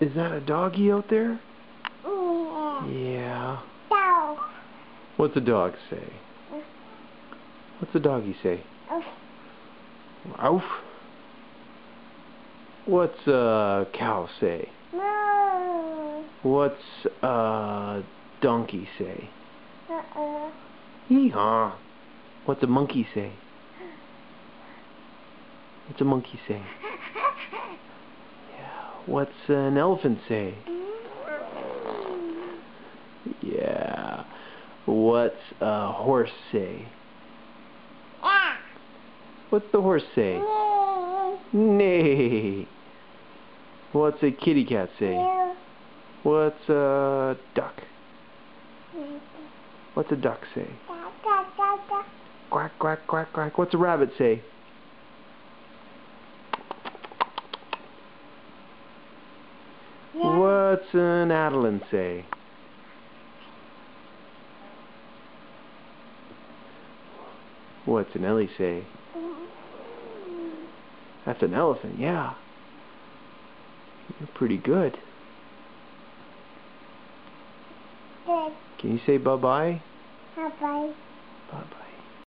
Is that a doggy out there? Yeah. Yeah. Dog. What's a dog say? What's a doggy say? Oof. What's a cow say? No. What's a donkey say? Uh-uh. Hee-haw. What's a monkey say? What's a monkey say? Yeah. What's an elephant say? Yeah. What's a horse say? Yeah. What's the horse say? Neigh. What's a kitty cat say? Yeah. What's a duck? What's a duck say? Quack, quack, quack, quack. What's a rabbit say? Yeah. What's an Adelaine say? What's an Ellie say? That's an elephant, yeah. You're pretty good. Good. Can you say bye-bye? Bye-bye. Bye-bye.